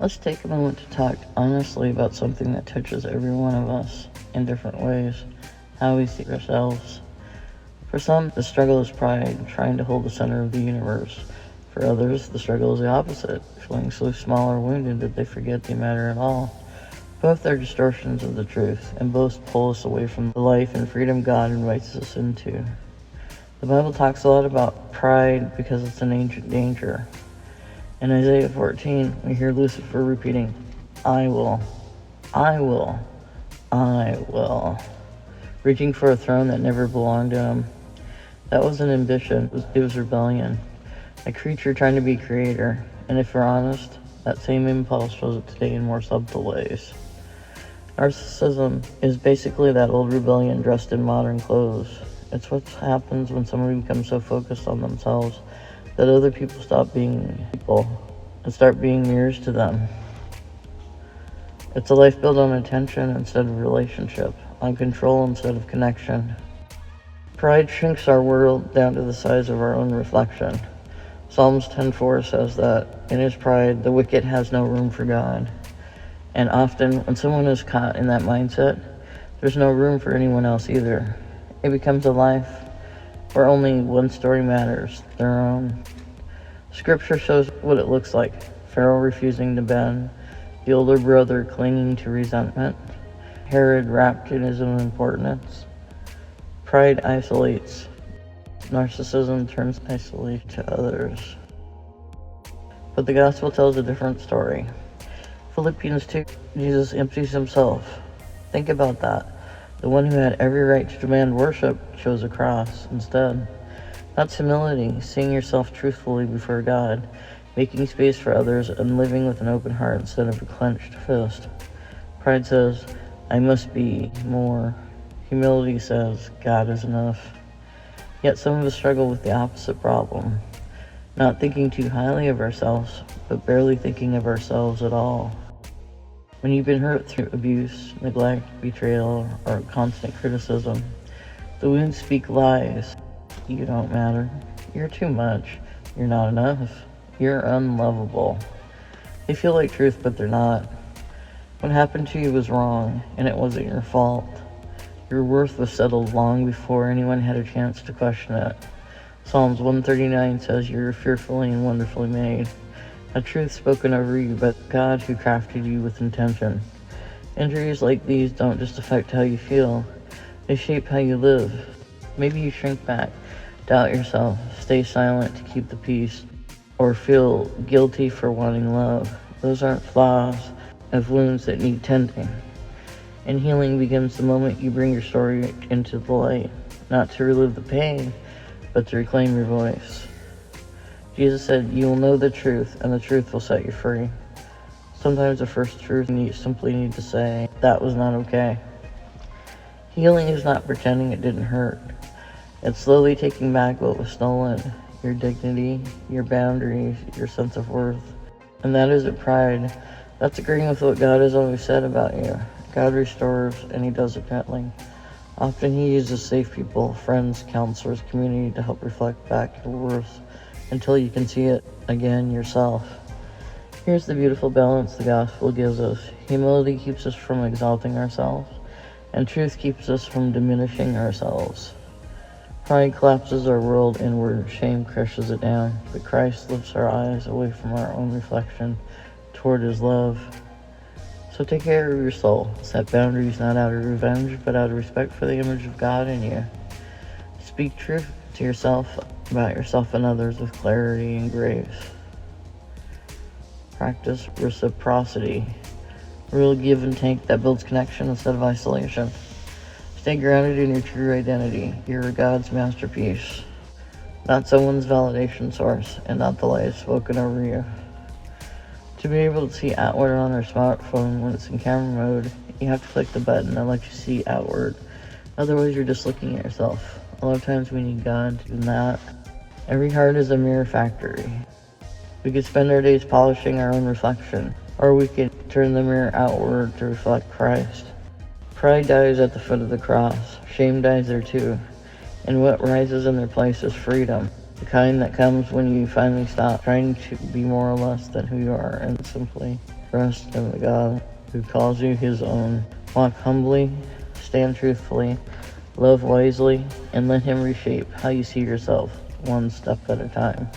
Let's take a moment to talk honestly about something that touches every one of us in different ways, how we see ourselves. For some, the struggle is pride, trying to hold the center of the universe. For others, the struggle is the opposite, feeling so small or wounded that they forget they matter at all. Both are distortions of the truth, and both pull us away from the life and freedom God invites us into. The Bible talks a lot about pride because it's an ancient danger. In Isaiah 14, we hear Lucifer repeating, I will, I will, I will, reaching for a throne that never belonged to him. That wasn't ambition, it was rebellion. A creature trying to be creator, and if we're honest, that same impulse shows up today in more subtle ways. Narcissism is basically that old rebellion dressed in modern clothes. It's what happens when somebody becomes so focused on themselves that other people stop being people and start being mirrors to them. It's a life built on attention instead of relationship, on control instead of connection. Pride shrinks our world down to the size of our own reflection. Psalms 10:4 says that in his pride, the wicked has no room for God. And often, when someone is caught in that mindset, there's no room for anyone else either. It becomes a life where only one story matters, their own. Scripture shows what it looks like. Pharaoh refusing to bend, the older brother clinging to resentment, Herod wrapped in his own importance. Pride isolates. Narcissism turns isolation to others. But the gospel tells a different story. Philippians 2, Jesus empties himself. Think about that. The one who had every right to demand worship chose a cross instead. That's humility, seeing yourself truthfully before God, making space for others, and living with an open heart instead of a clenched fist. Pride says, I must be more. Humility says, God is enough. Yet some of us struggle with the opposite problem. Not thinking too highly of ourselves, but barely thinking of ourselves at all. When you've been hurt through abuse, neglect, betrayal, or constant criticism, the wounds speak lies. You don't matter. You're too much. You're not enough. You're unlovable. They feel like truth, but they're not. What happened to you was wrong, and it wasn't your fault. Your worth was settled long before anyone had a chance to question it. Psalms 139 says you're fearfully and wonderfully made. A truth spoken over you, but God who crafted you with intention. Injuries like these don't just affect how you feel, they shape how you live. Maybe you shrink back, doubt yourself, stay silent to keep the peace, or feel guilty for wanting love. Those aren't flaws of wounds that need tending. And healing begins the moment you bring your story into the light, not to relive the pain, but to reclaim your voice. Jesus said, you will know the truth, and the truth will set you free. Sometimes the first truth you simply need to say, that was not okay. Healing is not pretending it didn't hurt. It's slowly taking back what was stolen, your dignity, your boundaries, your sense of worth. And that isn't pride. That's agreeing with what God has always said about you. God restores, and he does it gently. Often he uses safe people, friends, counselors, community to help reflect back your worth until you can see it again yourself. Here's the beautiful balance the gospel gives us. Humility keeps us from exalting ourselves, and truth keeps us from diminishing ourselves. Pride collapses our world inward, shame crushes it down, but Christ lifts our eyes away from our own reflection toward his love. So take care of your soul. Set boundaries not out of revenge, but out of respect for the image of God in you. Speak truth to yourself about yourself and others with clarity and grace. Practice reciprocity. Real give and take that builds connection instead of isolation. Stay grounded in your true identity. You're God's masterpiece, not someone's validation source, and not the lies spoken over you. To be able to see outward on our smartphone when it's in camera mode, you have to click the button that lets you see outward. Otherwise, you're just looking at yourself. A lot of times we need God to do that. Every heart is a mirror factory. We could spend our days polishing our own reflection, or we could turn the mirror outward to reflect Christ. Pride dies at the foot of the cross. Shame dies there too. And what rises in their place is freedom. The kind that comes when you finally stop trying to be more or less than who you are and simply Trust in the God who calls you his own. Walk humbly, stand truthfully, love wisely, and let him reshape how you see yourself, one step at a time.